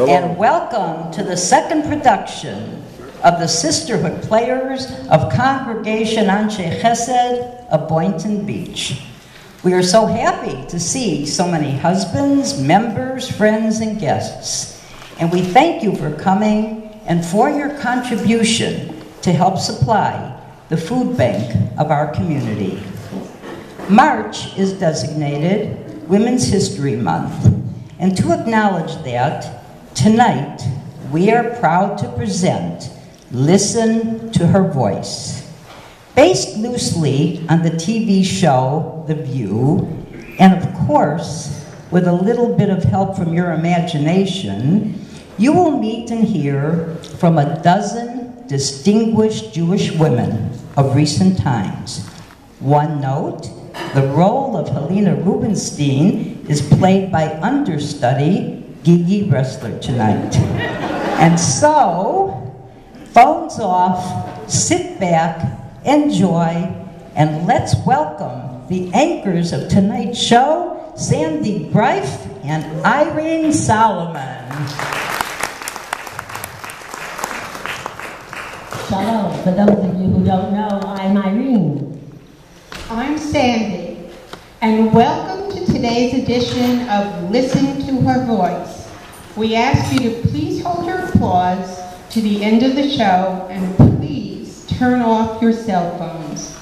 and welcome to the second production of the Sisterhood Players of Congregation Anshe Chesed of Boynton Beach. We are so happy to see so many husbands, members, friends, and guests. And we thank you for coming and for your contribution to help supply the food bank of our community. March is designated Women's History Month. And to acknowledge that, tonight we are proud to present Listen to Her Voice. Based loosely on the TV show The View, and of course, with a little bit of help from your imagination, you will meet and hear from a dozen distinguished Jewish women of recent times. One note, the role of Helena Rubinstein is played by understudy Gigi Ressler tonight. And so, phones off, sit back, enjoy, and let's welcome the anchors of tonight's show, Sandy Greif and Irene Solomon. Shalom. For those of you who don't know, I'm Irene. I'm Sandy, and welcome to today's edition of Listen to Her Voice. We ask you to please hold your applause to the end of the show, and please turn off your cell phones.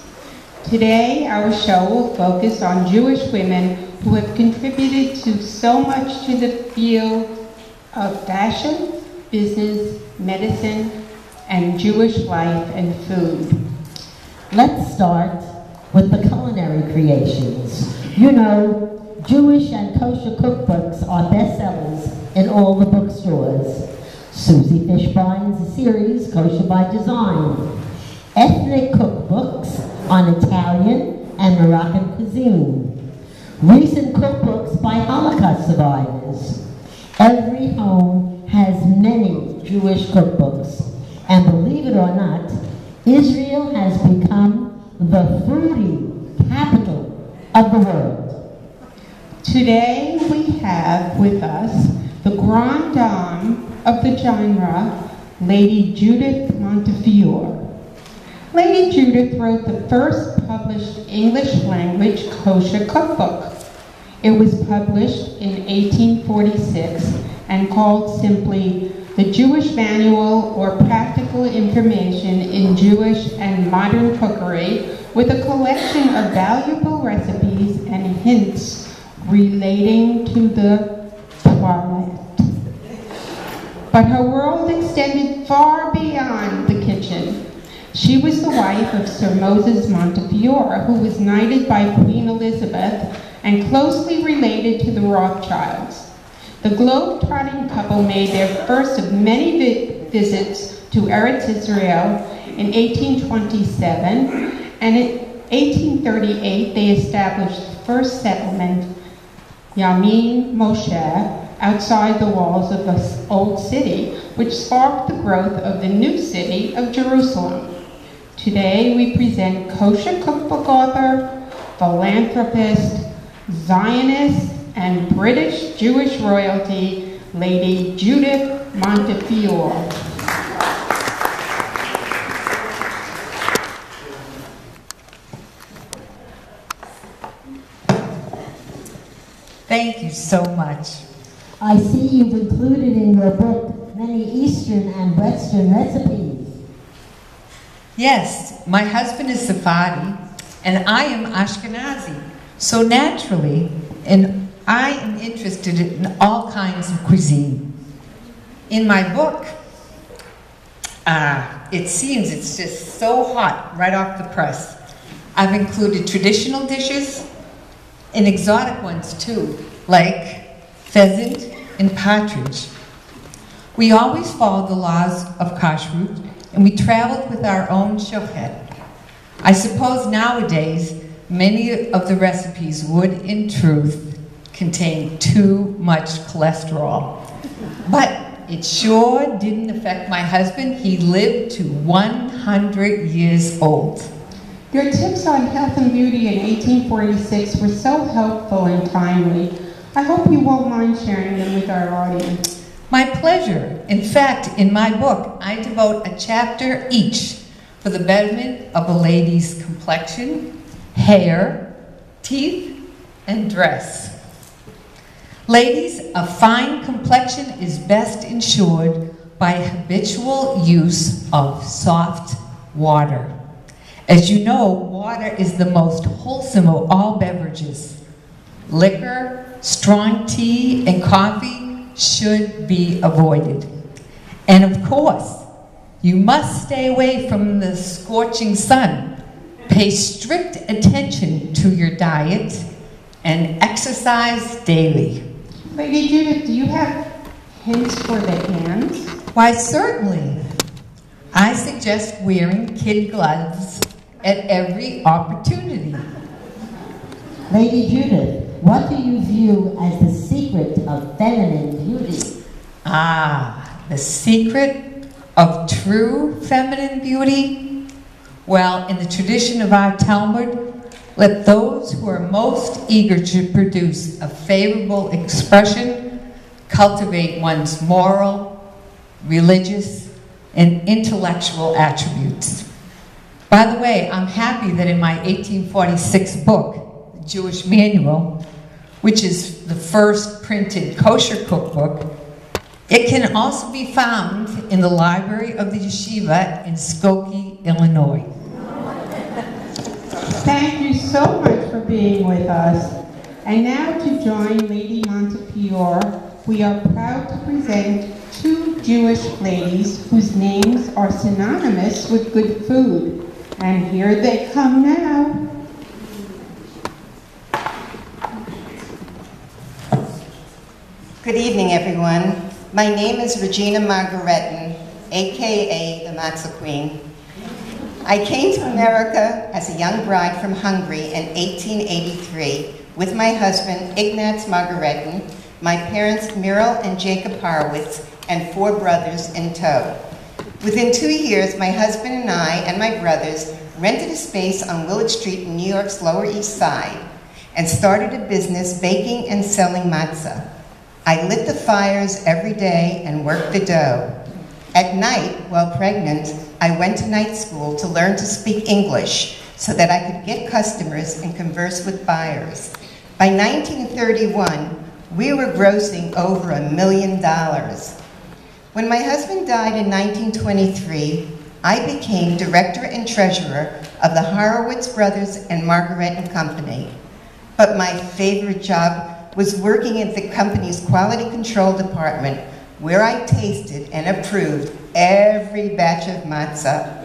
Today, our show will focus on Jewish women who have contributed to so much to the field of fashion, business, medicine, and Jewish life and food. Let's start with the culinary creations. You know, Jewish and kosher cookbooks are bestsellers in all the bookstores. Susie Fishbein's series, Kosher by Design. Ethnic cookbooks on Italian and Moroccan cuisine. Recent cookbooks by Holocaust survivors. Every home has many Jewish cookbooks. And believe it or not, Israel has become the foodie capital of the world. Today we have with us the grande dame of the genre, Lady Judith Montefiore. Lady Judith wrote the first published English-language kosher cookbook. It was published in 1846 and called simply The Jewish Manual or Practical Information in Jewish and Modern Cookery, with a collection of valuable recipes and hints relating to the toilet. But her world extended far beyond the kitchen. She was the wife of Sir Moses Montefiore, who was knighted by Queen Elizabeth and closely related to the Rothschilds. The globe-trotting couple made their first of many visits to Eretz Israel in 1827, and in 1838 they established the first settlement, Yamin Moshe, outside the walls of the old city, which sparked the growth of the new city of Jerusalem. Today we present kosher cookbook author, philanthropist, Zionist, and British Jewish royalty, Lady Judith Montefiore. Thank you so much. I see you've included in your book many Eastern and Western recipes. Yes, my husband is Sephardi, and I am Ashkenazi. So naturally, I am interested in all kinds of cuisine. In my book, it seems it's just so hot right off the press. I've included traditional dishes and exotic ones too, like pheasant and partridge. We always followed the laws of kashrut, and we traveled with our own shochet. I suppose nowadays, many of the recipes would, in truth, contain too much cholesterol. But it sure didn't affect my husband. He lived to 100 years old. Your tips on health and beauty in 1846 were so helpful and timely. I hope you won't mind sharing them with our audience. My pleasure. In fact, in my book, I devote a chapter each for the betterment of a lady's complexion, hair, teeth, and dress. Ladies, a fine complexion is best ensured by habitual use of soft water. As you know, water is the most wholesome of all beverages. Liquor, strong tea, and coffee should be avoided. And of course, you must stay away from the scorching sun. Pay strict attention to your diet and exercise daily. Lady Judith, do you have hints for the hands? Why, certainly. I suggest wearing kid gloves at every opportunity. Lady Judith, what do you view as the secret of feminine beauty? Ah, the secret of true feminine beauty? Well, in the tradition of our Talmud, let those who are most eager to produce a favorable expression cultivate one's moral, religious, and intellectual attributes. By the way, I'm happy that in my 1846 book, The Jewish Manual, which is the first printed kosher cookbook, it can also be found in the library of the yeshiva in Skokie, Illinois. Thank you so much for being with us. And now to join Lady Montefiore, we are proud to present two Jewish ladies whose names are synonymous with good food. And here they come now. Good evening, everyone. My name is Regina Margaretin, aka the Matzah Queen. I came to America as a young bride from Hungary in 1883 with my husband Ignaz Margaretin, my parents Muriel and Jacob Horowitz, and 4 brothers in tow. Within 2 years, my husband and I and my brothers rented a space on Willard Street in New York's Lower East Side and started a business baking and selling matzah. I lit the fires every day and worked the dough. At night, while pregnant, I went to night school to learn to speak English so that I could get customers and converse with buyers. By 1931, we were grossing over $1 million. When my husband died in 1923, I became director and treasurer of the Horowitz Brothers and Margaretin Company. But my favorite job was working at the company's quality control department, where I tasted and approved every batch of matzah.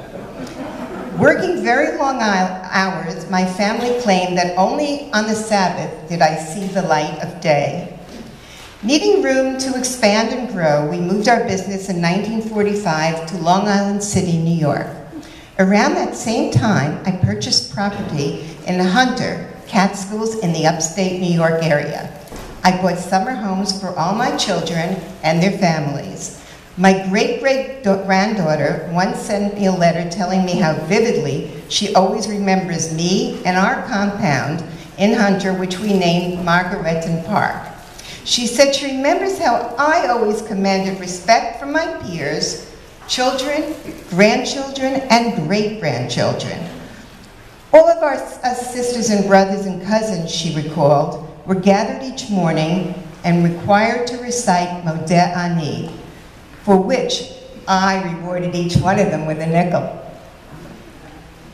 Working very long hours, my family claimed that only on the Sabbath did I see the light of day. Needing room to expand and grow, we moved our business in 1945 to Long Island City, New York. Around that same time, I purchased property in Hunter, Catskills in the upstate New York area. I bought summer homes for all my children and their families. My great-great-granddaughter once sent me a letter telling me how vividly she always remembers me and our compound in Hunter, which we named Margaretin Park. She said she remembers how I always commanded respect from my peers, children, grandchildren, and great-grandchildren. All of us sisters and brothers and cousins, she recalled, were gathered each morning and required to recite Modeh Ani, for which I rewarded each one of them with a nickel.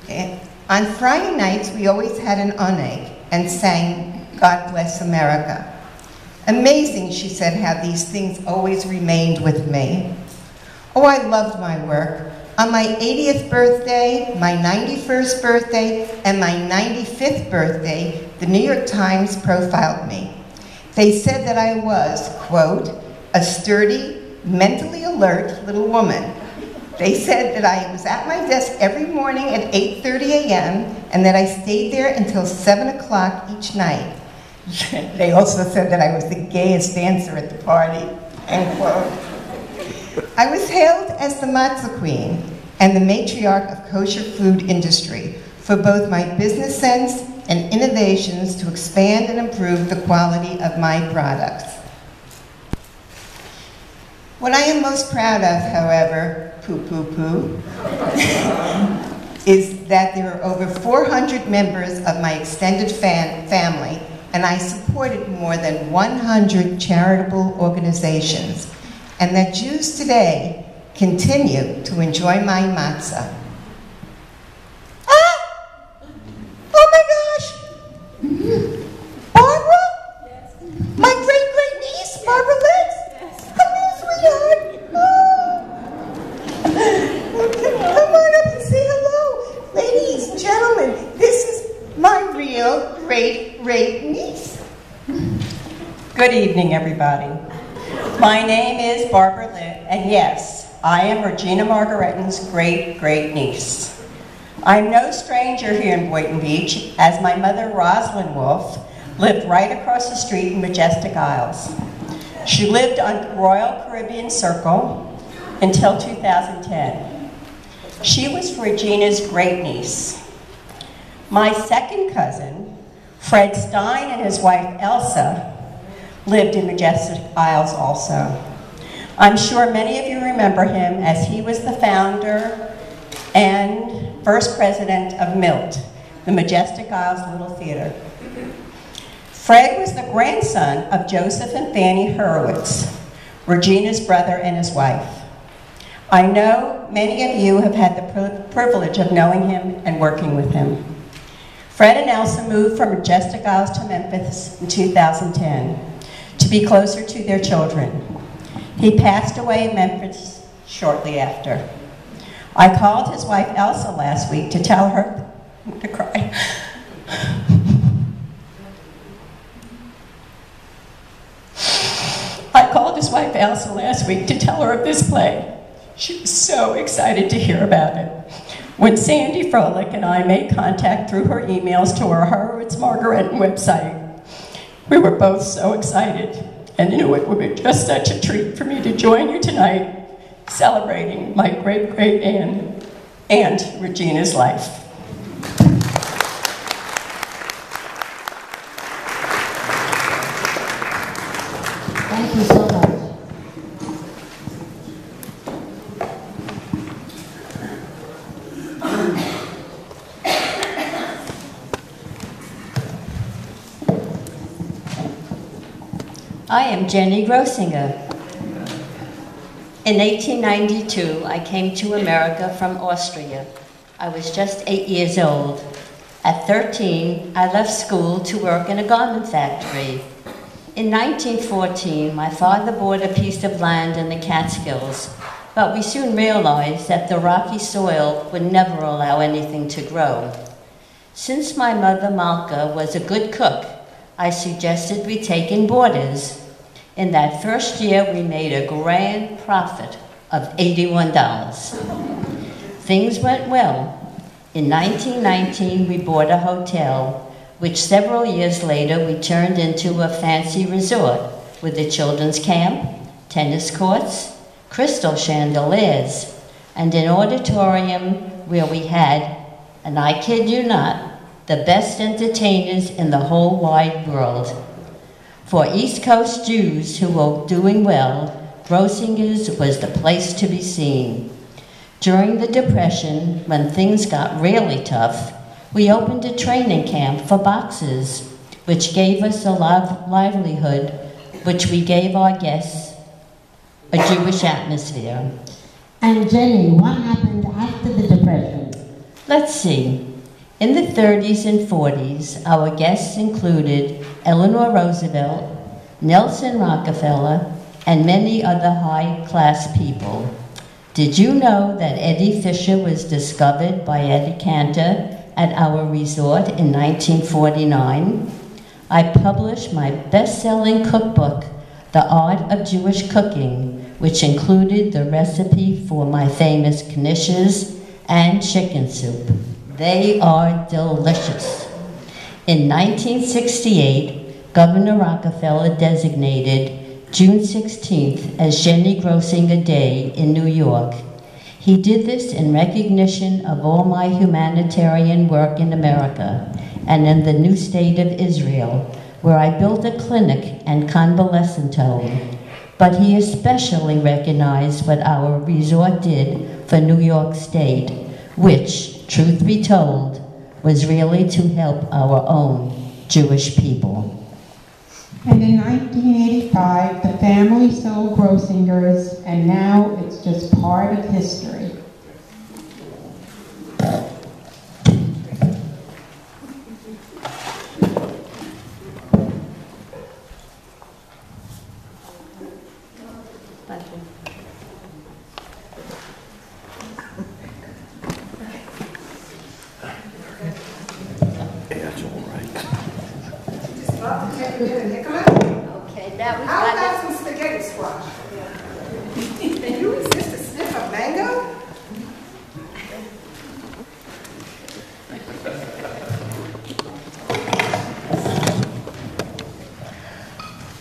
Okay. On Friday nights, we always had an oneg and sang God Bless America. Amazing, she said, how these things always remained with me. Oh, I loved my work. On my 80th birthday, my 91st birthday, and my 95th birthday, the New York Times profiled me. They said that I was, quote, a sturdy, mentally alert little woman. They said that I was at my desk every morning at 8:30 a.m. and that I stayed there until 7 o'clock each night. They also said that I was the gayest dancer at the party, end quote. I was hailed as the Matzah Queen and the matriarch of kosher food industry for both my business sense and innovations to expand and improve the quality of my products. What I am most proud of, however, is that there are over 400 members of my extended family, and I supported more than 100 charitable organizations, and that Jews today continue to enjoy my matzah. Oh my gosh! Barbara? My great-great-niece, Barbara Liz? Come here, sweetheart. Come on up and say hello. Ladies, gentlemen, this is my real great-great-niece. Good evening, everybody. My name is Barbara Litt, and yes, I am Regina Margaretten's great-great-niece. I'm no stranger here in Boynton Beach, as my mother, Rosalind Wolf, lived right across the street in Majestic Isles. She lived on Royal Caribbean Circle until 2010. She was Regina's great-niece. My second cousin, Fred Stein, and his wife, Elsa, lived in Majestic Isles also. I'm sure many of you remember him, as he was the founder and first president of MILT, the Majestic Isles Little Theater. Fred was the grandson of Joseph and Fanny Hurwitz, Regina's brother and his wife. I know many of you have had the privilege of knowing him and working with him. Fred and Elsa moved from Majestic Isles to Memphis in 2010 to be closer to their children. He passed away in Memphis shortly after. I called his wife Elsa last week to tell her to cry. I called his wife Elsa last week to tell her of this play. She was so excited to hear about it. When Sandy Froelich and I made contact through her emails to our Horowitz Margaretten website, we were both so excited and knew it would be just such a treat for me to join you tonight celebrating my great-great-aunt Regina's life. Thank you so much. I am Jenny Grossinger. In 1892, I came to America from Austria. I was just 8 years old. At 13, I left school to work in a garment factory. In 1914, my father bought a piece of land in the Catskills, but we soon realized that the rocky soil would never allow anything to grow. Since my mother, Malka, was a good cook, I suggested we take in boarders. In that first year, we made a grand profit of $81. Things went well. In 1919, we bought a hotel, which several years later we turned into a fancy resort with a children's camp, tennis courts, crystal chandeliers, and an auditorium where we had, and I kid you not, the best entertainers in the whole wide world. For East Coast Jews who were doing well, Grossinger's was the place to be seen. During the Depression, when things got really tough, we opened a training camp for boxers, which gave us a livelihood, which we gave our guests a Jewish atmosphere. And Jenny, what happened after the Depression? Let's see. In the 30s and 40s, our guests included Eleanor Roosevelt, Nelson Rockefeller, and many other high-class people. Did you know that Eddie Fisher was discovered by Eddie Cantor at our resort in 1949? I published my best-selling cookbook, The Art of Jewish Cooking, which included the recipe for my famous knishes and chicken soup. They are delicious. In 1968, Governor Rockefeller designated June 16th as Jenny Grossinger Day in New York. He did this in recognition of all my humanitarian work in America and in the new state of Israel, where I built a clinic and convalescent home, but he especially recognized what our resort did for New York State, which, truth be told, was really to help our own Jewish people. And in 1985, the family sold Grossinger's, and now it's just part of history. Okay, that was How about some spaghetti squash? Can you resist a sniff of mango?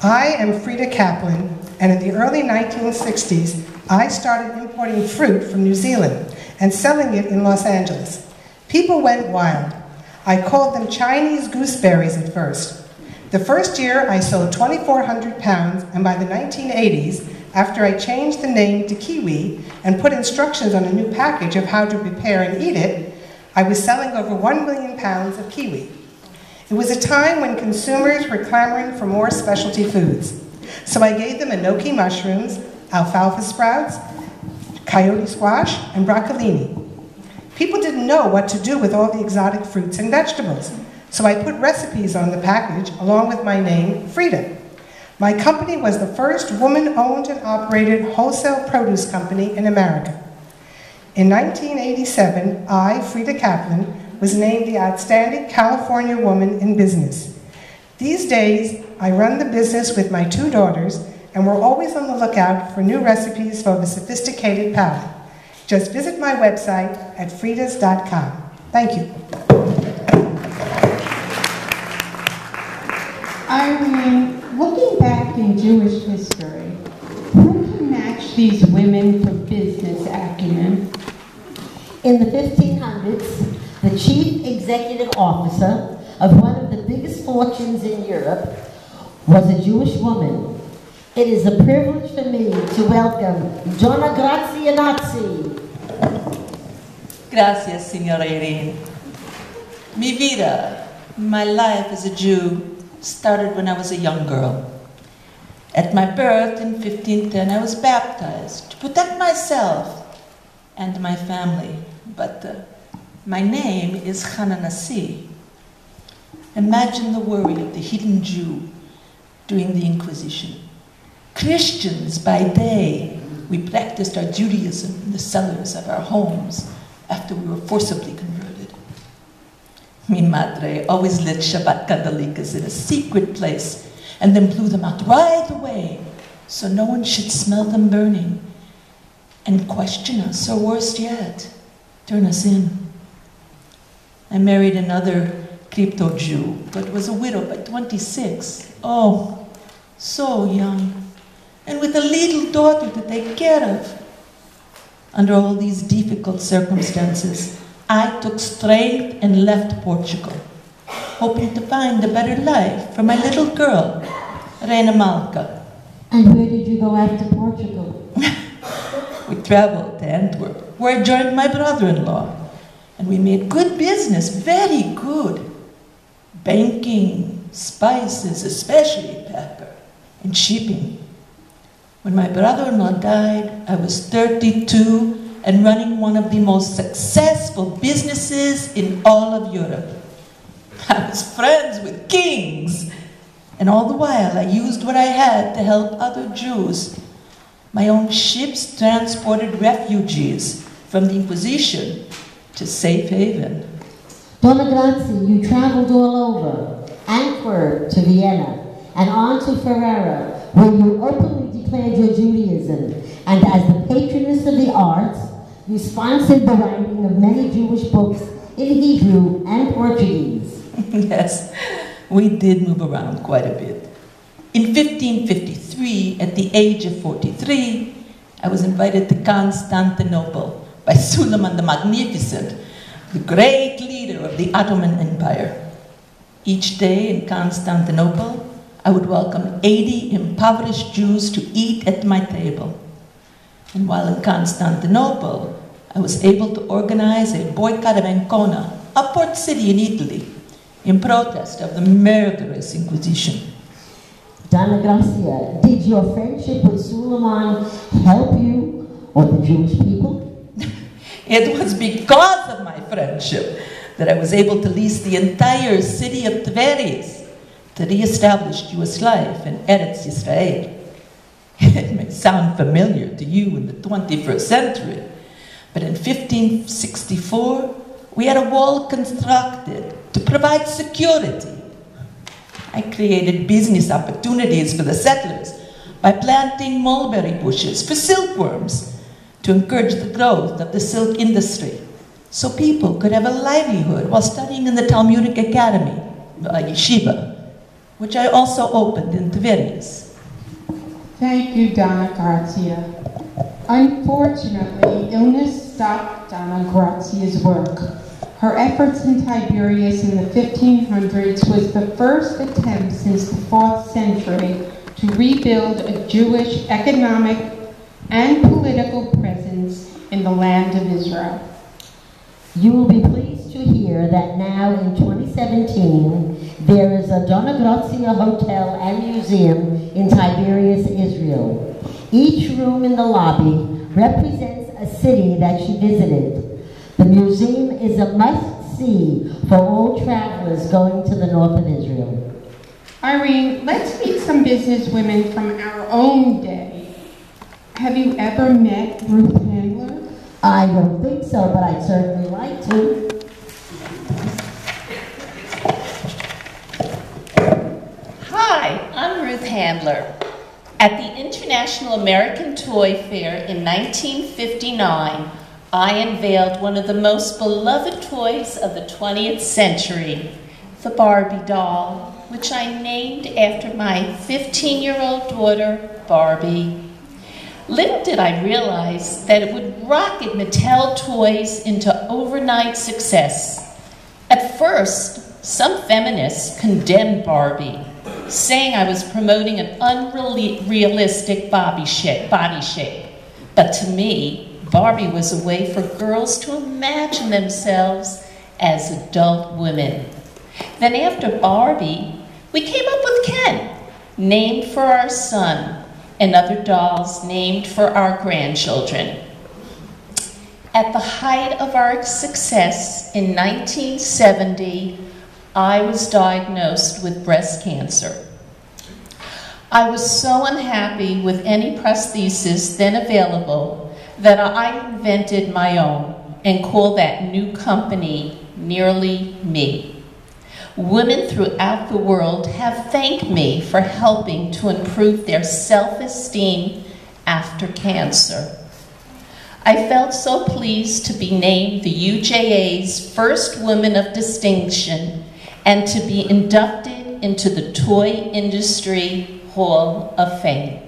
I am Frida Kaplan, and in the early 1960s, I started importing fruit from New Zealand and selling it in Los Angeles. People went wild. I called them Chinese gooseberries at first. The first year, I sold 2,400 pounds, and by the 1980s, after I changed the name to Kiwi and put instructions on a new package of how to prepare and eat it, I was selling over 1 million pounds of kiwi. It was a time when consumers were clamoring for more specialty foods. So I gave them enoki mushrooms, alfalfa sprouts, coyote squash, and broccolini. People didn't know what to do with all the exotic fruits and vegetables. So I put recipes on the package along with my name, Frida. My company was the first woman-owned and operated wholesale produce company in America. In 1987, I, Frida Kaplan, was named the Outstanding California Woman in Business. These days, I run the business with my 2 daughters, and we're always on the lookout for new recipes for the sophisticated palate. Just visit my website at fridas.com. Thank you. Irene, looking back in Jewish history, who can match these women for business acumen? In the 1500s, the chief executive officer of one of the biggest fortunes in Europe was a Jewish woman. It is a privilege for me to welcome Donna Grazianazzi. Gracias, Signora Irene. Mi vida, my life as a Jew, started when I was a young girl. At my birth in 1510, I was baptized to protect myself and my family, but my name is Chana Nasi. Imagine the worry of the hidden Jew during the Inquisition. Christians by day, we practiced our Judaism in the cellars of our homes after we were forcibly converted. Mi madre always lit Shabbat candelitas in a secret place and then blew them out right away so no one should smell them burning and question us, or worse yet, turn us in. I married another crypto Jew, but was a widow by 26. Oh, so young, and with a little daughter to take care of. Under all these difficult circumstances, I took strength and left Portugal, hoping to find a better life for my little girl, Reina Malca. And where did you go after Portugal? We traveled to Antwerp, where I joined my brother-in-law, and we made good business, very good. Banking, spices, especially pepper, and shipping. When my brother-in-law died, I was 32 and running one of the most successful businesses in all of Europe. I was friends with kings, and all the while I used what I had to help other Jews. My own ships transported refugees from the Inquisition to safe haven. Donna Grazi, you traveled all over, Antwerp to Vienna, and on to Ferrara, where you openly declared your Judaism, and as the patroness of the arts, you sponsored the writing of many Jewish books in Hebrew and Portuguese. Yes, we did move around quite a bit. In 1553, at the age of 43, I was invited to Constantinople by Suleiman the Magnificent, the great leader of the Ottoman Empire. Each day in Constantinople, I would welcome 80 impoverished Jews to eat at my table. And while in Constantinople, I was able to organize a boycott of Ancona, a port city in Italy, in protest of the murderous Inquisition. Donna Gracia, did your friendship with Suleiman help you or the Jewish people? It was because of my friendship that I was able to lease the entire city of Tveris to re-establish Jewish life in Eretz Yisrael. It may sound familiar to you in the 21st century, but in 1564, we had a wall constructed to provide security. I created business opportunities for the settlers by planting mulberry bushes for silkworms to encourage the growth of the silk industry, so people could have a livelihood while studying in the Talmudic Academy, yeshiva, which I also opened in Tiberias. Thank you, Donna Grazia. Unfortunately, illness stopped Donna Grazia's work. Her efforts in Tiberias in the 1500s was the first attempt since the 4th century to rebuild a Jewish economic and political presence in the land of Israel. You will be pleased to hear that now in 2017, there is a Donna Grazia Hotel and Museum in Tiberias, Israel. Each room in the lobby represents a city that she visited. The museum is a must-see for all travelers going to the north of Israel. Irene, let's meet some businesswomen from our own day. Have you ever met Ruth Handler? I don't think so, but I'd certainly like to. Hi, I'm Ruth Handler. At the International American Toy Fair in 1959, I unveiled one of the most beloved toys of the 20th century, the Barbie doll, which I named after my 15-year-old daughter, Barbie. Little did I realize that it would rocket Mattel Toys into overnight success. At first, some feminists condemned Barbie, saying I was promoting an unrealistic body shape. But to me, Barbie was a way for girls to imagine themselves as adult women. Then after Barbie, we came up with Ken, named for our son, and other dolls named for our grandchildren. At the height of our success in 1970, I was diagnosed with breast cancer. I was so unhappy with any prosthesis then available that I invented my own and called that new company Nearly Me. Women throughout the world have thanked me for helping to improve their self-esteem after cancer. I felt so pleased to be named the UJA's first woman of distinction and to be inducted into the Toy Industry Hall of Fame.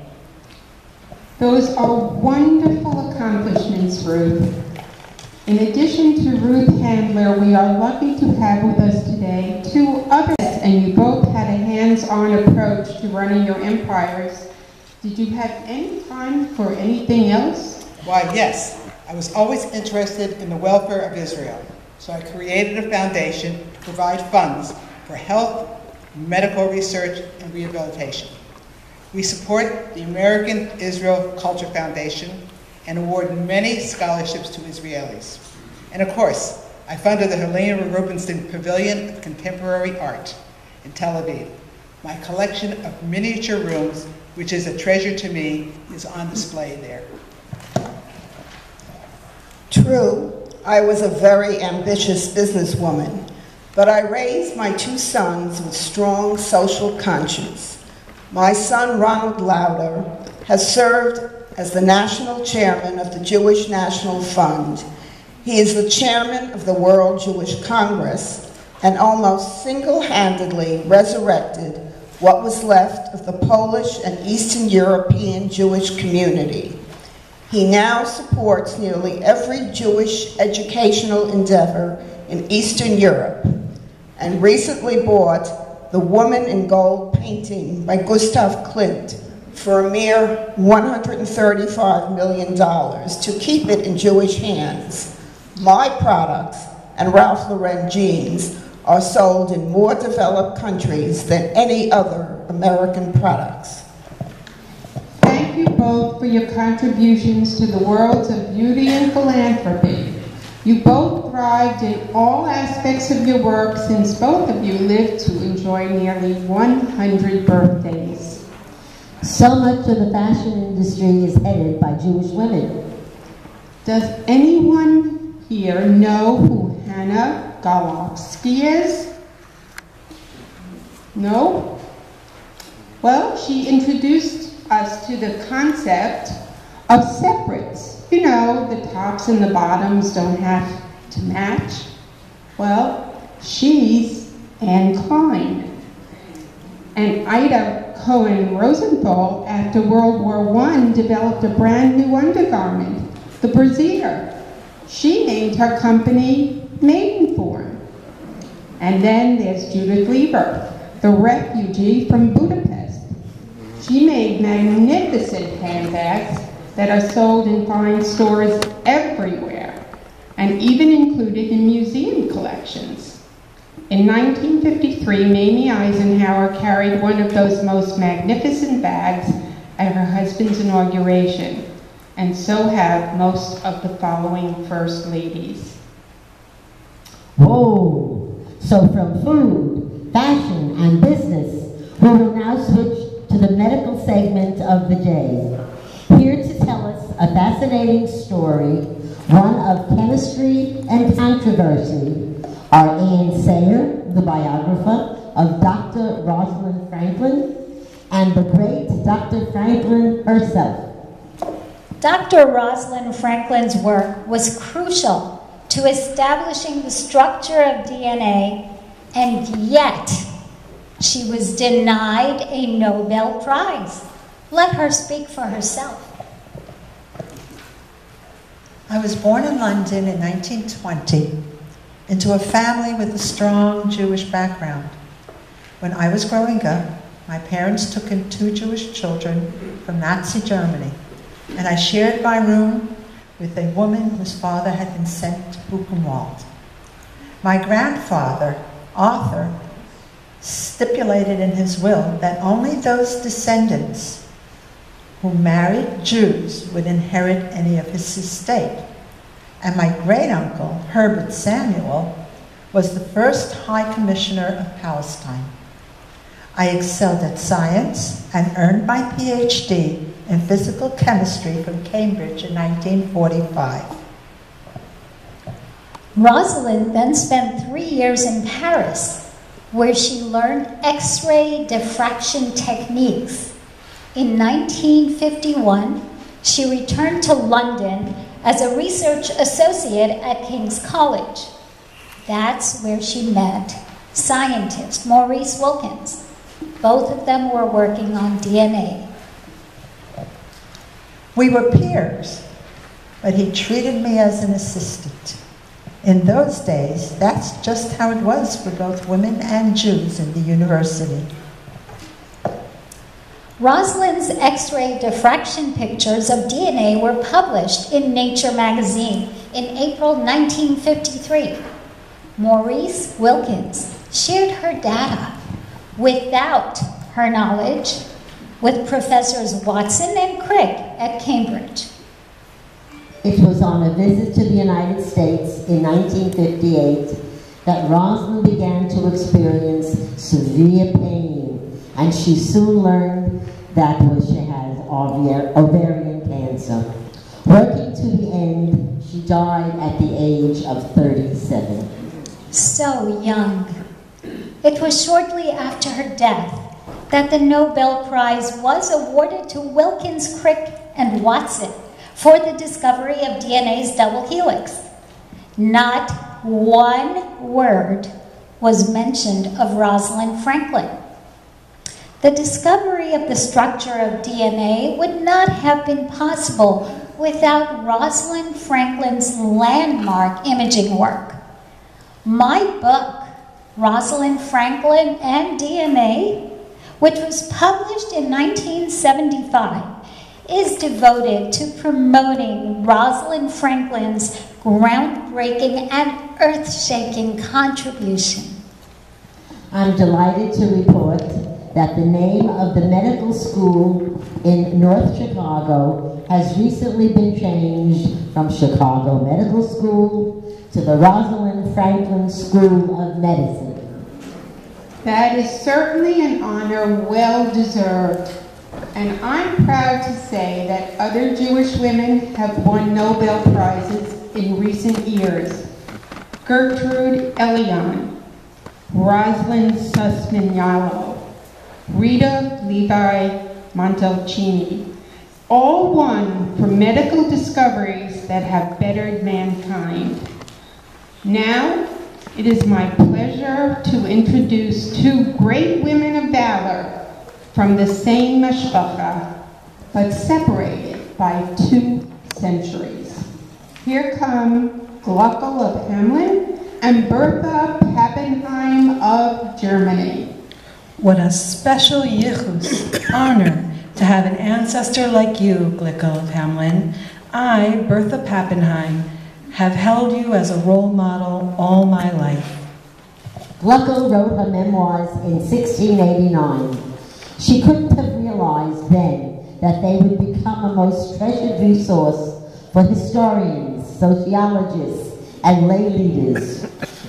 Those are wonderful accomplishments, Ruth. In addition to Ruth Handler, we are lucky to have with us today two others, and you both had a hands-on approach to running your empires. Did you have any time for anything else? Why, yes. I was always interested in the welfare of Israel, so I created a foundation to provide funds for health, medical research, and rehabilitation. We support the American Israel Culture Foundation and award many scholarships to Israelis. And of course, I funded the Helena Rubinstein Pavilion of Contemporary Art in Tel Aviv. My collection of miniature rooms, which is a treasure to me, is on display there. True, I was a very ambitious businesswoman, but I raised my two sons with strong social conscience. My son, Ronald Lauder, has served as the national chairman of the Jewish National Fund. He is the chairman of the World Jewish Congress and almost single-handedly resurrected what was left of the Polish and Eastern European Jewish community. He now supports nearly every Jewish educational endeavor in Eastern Europe and recently bought The Woman in Gold painting by Gustav Klimt for a mere $135 million to keep it in Jewish hands. My products and Ralph Lauren jeans are sold in more developed countries than any other American products. Thank you both for your contributions to the worlds of beauty and philanthropy. You both thrived in all aspects of your work since both of you lived to enjoy nearly 100 birthdays. So much of the fashion industry is headed by Jewish women. Does anyone here know who Hannah Golofsky is? No? Well, she introduced us to the concept of separates. You know, the tops and the bottoms don't have to match. Well, she's Anne Klein. And Ida Cohen Rosenthal, after World War I, developed a brand new undergarment, the brassiere. She named her company Maidenform. And then there's Judith Lieber, the refugee from Budapest. She made magnificent handbags that are sold in fine stores everywhere, and even included in museum collections. In 1953, Mamie Eisenhower carried one of those most magnificent bags at her husband's inauguration, and so have most of the following First Ladies. Whoa! So from food, fashion, and business, we will now switch to the medical segment of the day. Here to tell us a fascinating story, one of chemistry and controversy, are Ann Sayer, the biographer of Dr. Rosalind Franklin, and the great Dr. Franklin herself. Dr. Rosalind Franklin's work was crucial to establishing the structure of DNA, and yet she was denied a Nobel Prize. Let her speak for herself. I was born in London in 1920 into a family with a strong Jewish background. When I was growing up, my parents took in 2 Jewish children from Nazi Germany, and I shared my room with a woman whose father had been sent to Buchenwald. My grandfather, Arthur, stipulated in his will that only those descendants who married Jews would inherit any of his estate. And my great-uncle, Herbert Samuel, was the first High Commissioner of Palestine. I excelled at science and earned my PhD in physical chemistry from Cambridge in 1945. Rosalind then spent 3 years in Paris, where she learned X-ray diffraction techniques. In 1951, she returned to London as a research associate at King's College. That's where she met scientist Maurice Wilkins. Both of them were working on DNA. We were peers, but he treated me as an assistant. In those days, that's just how it was for both women and Jews in the university. Rosalind's X-ray diffraction pictures of DNA were published in Nature magazine in April 1953. Maurice Wilkins shared her data without her knowledge with Professors Watson and Crick at Cambridge. It was on a visit to the United States in 1958 that Rosalind began to experience severe pain, and she soon learned that she had ovarian cancer. Working to the end, she died at the age of 37. So young. It was shortly after her death that the Nobel Prize was awarded to Wilkins, Crick, and Watson for the discovery of DNA's double helix. Not one word was mentioned of Rosalind Franklin. The discovery of the structure of DNA would not have been possible without Rosalind Franklin's landmark imaging work. My book, Rosalind Franklin and DNA, which was published in 1975, is devoted to promoting Rosalind Franklin's groundbreaking and earth-shaking contribution. I'm delighted to report that the name of the medical school in North Chicago has recently been changed from Chicago Medical School to the Rosalind Franklin School of Medicine. That is certainly an honor well deserved. And I'm proud to say that other Jewish women have won Nobel Prizes in recent years. Gertrude Elion, Rosalind Sussman Yalo, Rita Levi Montalcini, all won for medical discoveries that have bettered mankind. Now, it is my pleasure to introduce two great women of valor from the same mashpacha, but separated by 2 centuries. Here come Gluckel of Hamelin and Bertha Pappenheim of Germany. What a special yichus, honor, to have an ancestor like you, Gluckel of Hamelin. I, Bertha Pappenheim, have held you as a role model all my life. Gluckel wrote her memoirs in 1689. She couldn't have realized then that they would become a most treasured resource for historians, sociologists, and lay leaders.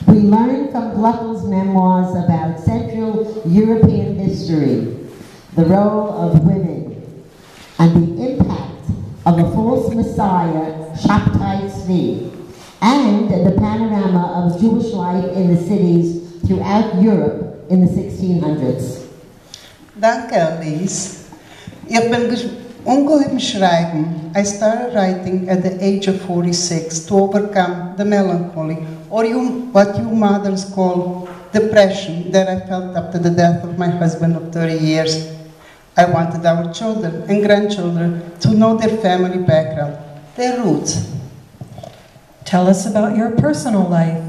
We learn from Gluckel's memoirs about Central European history, the role of women, and the impact of a false messiah, Shabtai Tzvi, and the panorama of Jewish life in the cities throughout Europe in the 1600s. Danke, Elise. Ich bin ungeheuer schreiben. I started writing at the age of 46 to overcome the melancholy, or what you mothers call depression, that I felt after the death of my husband of 30 years. I wanted our children and grandchildren to know their family background, their roots. Tell us about your personal life.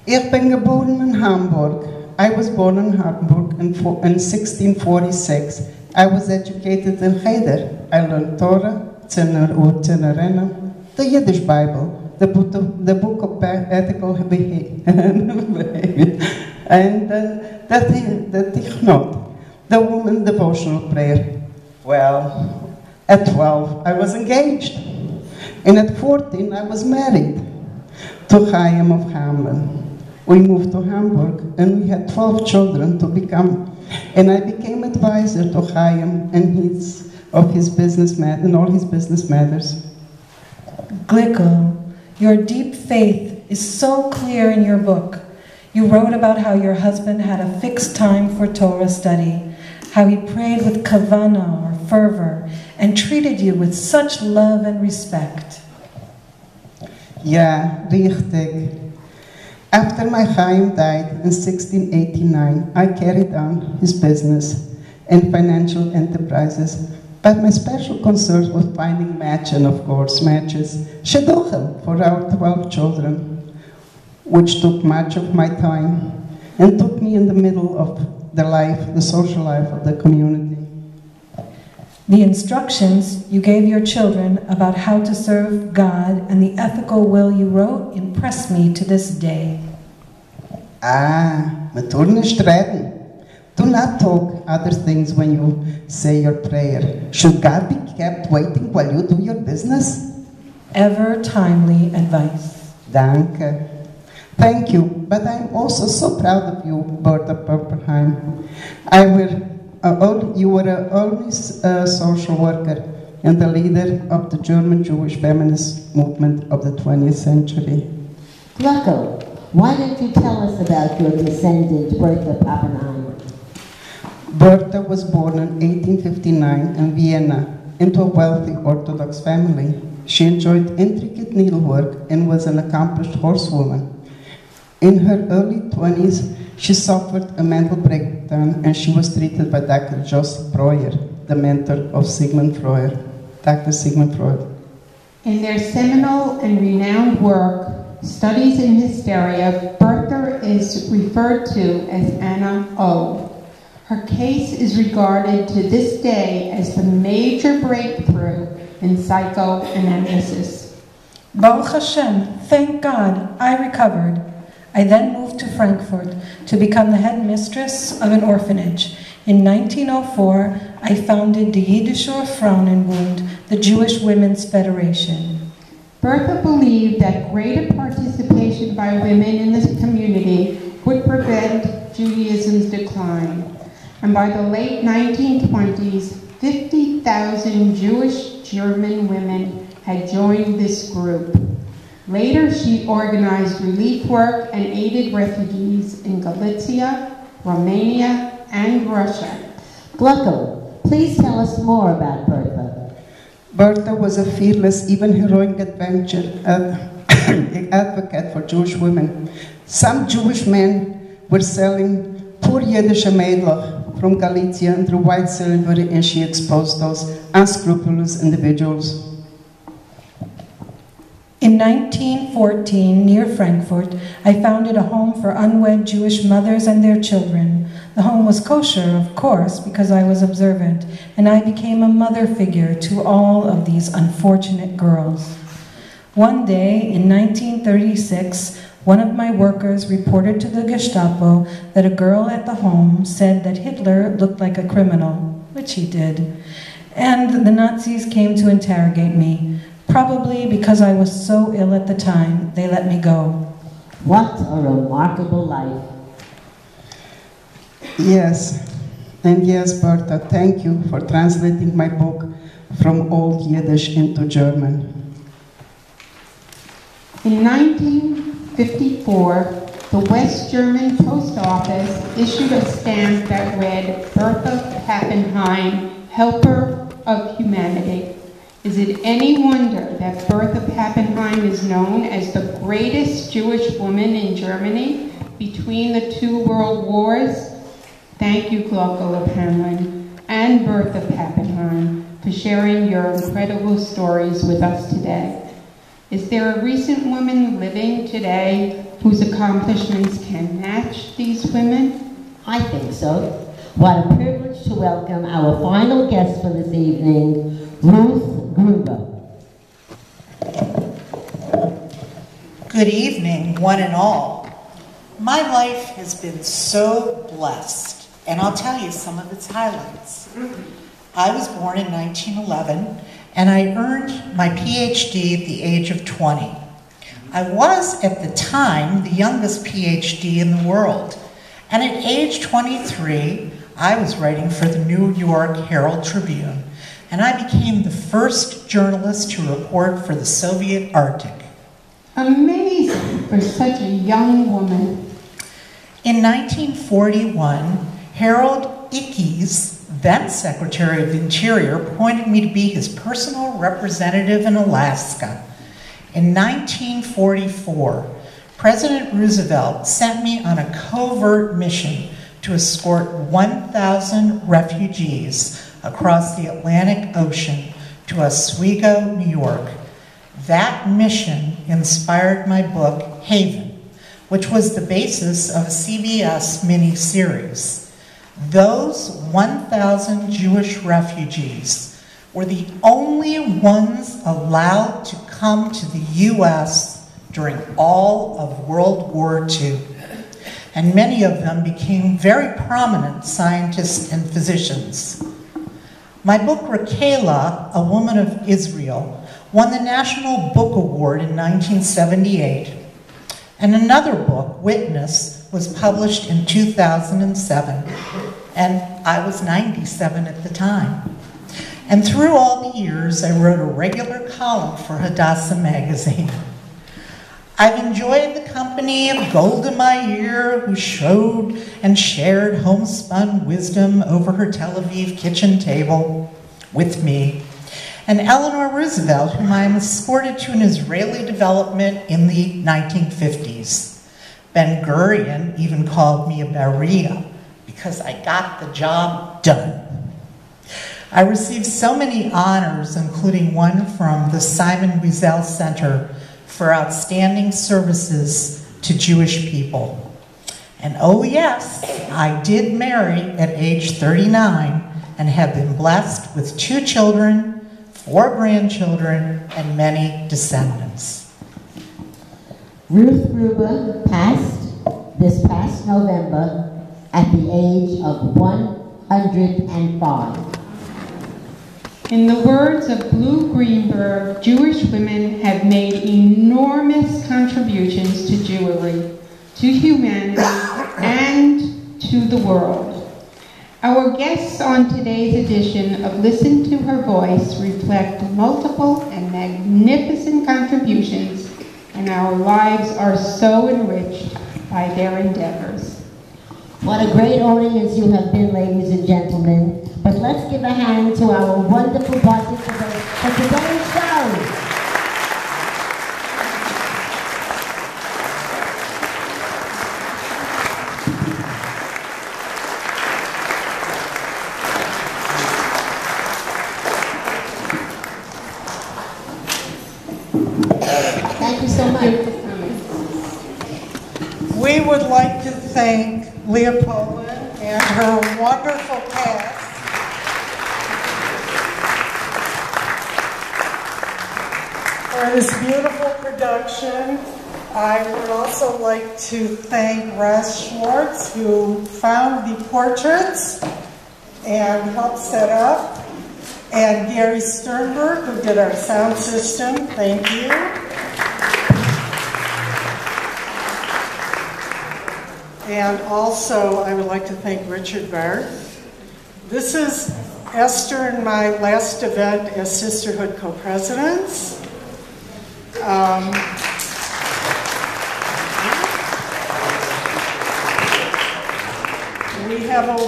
Ich bin geboren in Hamburg. I was born in Hamburg in 1646. I was educated in Cheder. I learned Torah, Tzenerena, the Yiddish Bible, the book of ethical behavior, and the Tichnot, the woman's devotional prayer. Well, at 12, I was engaged. And at 14, I was married to Chaim of Hamelin. We moved to Hamburg, and we had 12 children to become, and I became advisor to Chaim and his business and all his business matters. Gluckel, your deep faith is so clear in your book. You wrote about how your husband had a fixed time for Torah study, how he prayed with kavanah or fervor, and treated you with such love and respect. Ja, richtig. After my Chaim died in 1689, I carried on his business and financial enterprises, but my special concern was finding matches, shidduchim for our 12 children, which took much of my time and took me in the middle of the social life of the community. The instructions you gave your children about how to serve God and the ethical will you wrote impress me to this day. We tun nicht reden. Do not talk other things when you say your prayer. Should God be kept waiting while you do your business? Ever timely advice. Danke. Thank you, but I'm also so proud of you, Bertha Pappenheim. You were an early social worker and the leader of the German Jewish feminist movement of the 20th century. Gluckel, why don't you tell us about your descendant, Bertha Pappenheim? Bertha was born in 1859 in Vienna into a wealthy Orthodox family. She enjoyed intricate needlework and was an accomplished horsewoman. In her early 20s, she suffered a mental breakdown and she was treated by Dr. Joseph Breuer, the mentor of Sigmund Freud, Dr. Sigmund Freud. In their seminal and renowned work, Studies in Hysteria, Bertha is referred to as Anna O. Her case is regarded to this day as the major breakthrough in psychoanalysis. Baruch Hashem, thank God, I recovered. I then moved to Frankfurt to become the headmistress of an orphanage. In 1904, I founded the Jiddischer Frauenbund, the Jewish Women's Federation. Bertha believed that greater participation by women in this community would prevent Judaism's decline. And by the late 1920s, 50,000 Jewish German women had joined this group. Later, she organized relief work and aided refugees in Galicia, Romania, and Russia. Glucko, please tell us more about Bertha. Bertha was a fearless, even heroic advocate for Jewish women. Some Jewish men were selling poor Yiddish Mädchen from Galicia through white silver, and she exposed those unscrupulous individuals. In 1914, near Frankfurt, I founded a home for unwed Jewish mothers and their children. The home was kosher, of course, because I was observant, and I became a mother figure to all of these unfortunate girls. One day, in 1936, one of my workers reported to the Gestapo that a girl at the home said that Hitler looked like a criminal, which he did, and the Nazis came to interrogate me. Probably because I was so ill at the time, they let me go. What a remarkable life. Yes, and yes, Bertha, thank you for translating my book from Old Yiddish into German. In 1954, the West German Post Office issued a stamp that read, Bertha Pappenheim, Helper of Humanity. Is it any wonder that Bertha Pappenheim is known as the greatest Jewish woman in Germany between the two world wars? Thank you, Glauco Hamlin and Bertha Pappenheim, for sharing your incredible stories with us today. Is there a recent woman living today whose accomplishments can match these women? I think so. What a privilege to welcome our final guest for this evening, Ruth Gruber. Good evening, one and all. My life has been so blessed, and I'll tell you some of its highlights. I was born in 1911, and I earned my PhD at the age of 20. I was, at the time, the youngest PhD in the world, and at age 23, I was writing for the New York Herald Tribune, and I became the first journalist to report for the Soviet Arctic. Amazing for such a young woman. In 1941, Harold Ickes, then Secretary of the Interior, appointed me to be his personal representative in Alaska. In 1944, President Roosevelt sent me on a covert mission to escort 1,000 refugees across the Atlantic Ocean to Oswego, New York. That mission inspired my book, Haven, which was the basis of a CBS miniseries. Those 1,000 Jewish refugees were the only ones allowed to come to the U.S. during all of World War II. And many of them became very prominent scientists and physicians. My book, Rakela, A Woman of Israel, won the National Book Award in 1978. And another book, Witness, was published in 2007. And I was 97 at the time. And through all the years, I wrote a regular column for Hadassah magazine. I've enjoyed the company of Golda Meir, who showed and shared homespun wisdom over her Tel Aviv kitchen table with me, and Eleanor Roosevelt, whom I escorted to an Israeli development in the 1950s. Ben-Gurion even called me a Berea because I got the job done. I received so many honors, including one from the Simon Wiesel Center for outstanding services to Jewish people. And oh yes, I did marry at age 39 and have been blessed with 2 children, 4 grandchildren, and many descendants. Ruth Gruber passed this past November at the age of 105. In the words of Blue Greenberg, Jewish women have made enormous contributions to Jewry, to humanity, and to the world. Our guests on today's edition of Listen to Her Voice reflect multiple and magnificent contributions, and our lives are so enriched by their endeavors. What a great audience you have been, ladies and gentlemen. But let's give a hand to our wonderful participants for today's show. Thank you so much. We would like to thank Leah Poland and her wonderful cast for this beautiful production. I would also like to thank Russ Schwartz, who found the portraits and helped set up, and Gary Sternberg, who did our sound system. Thank you. And also, I would like to thank Richard Barth. This is Esther and my last event as Sisterhood co-presidents. We have a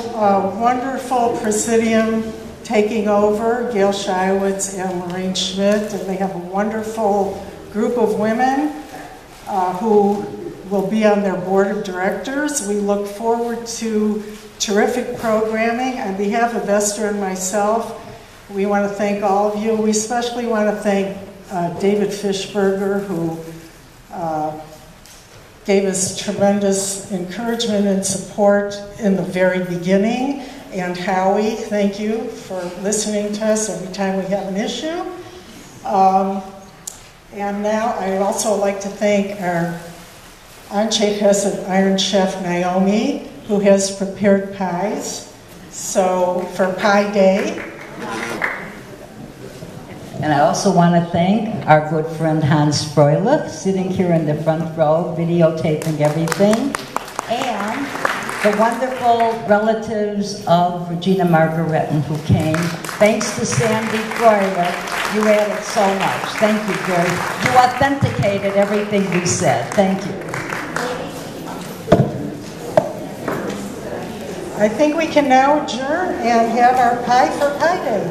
wonderful presidium taking over, Gail Shiowitz and Lorraine Schmidt, and they have a wonderful group of women who will be on their board of directors. We look forward to terrific programming. On behalf of Esther and myself, we want to thank all of you. We especially want to thank David Fishberger, who gave us tremendous encouragement and support in the very beginning. And Howie, thank you for listening to us every time we have an issue. And now I'd also like to thank our Anshe Chesed Iron Chef Naomi, who has prepared pies. So for Pie Day. And I also want to thank our good friend Hans Froelich, sitting here in the front row, videotaping everything, and the wonderful relatives of Regina Margaretten who came. Thanks to Sandy Froelich, you added so much. Thank you, Gary. You authenticated everything we said. Thank you. I think we can now adjourn and have our pie for Pie Day.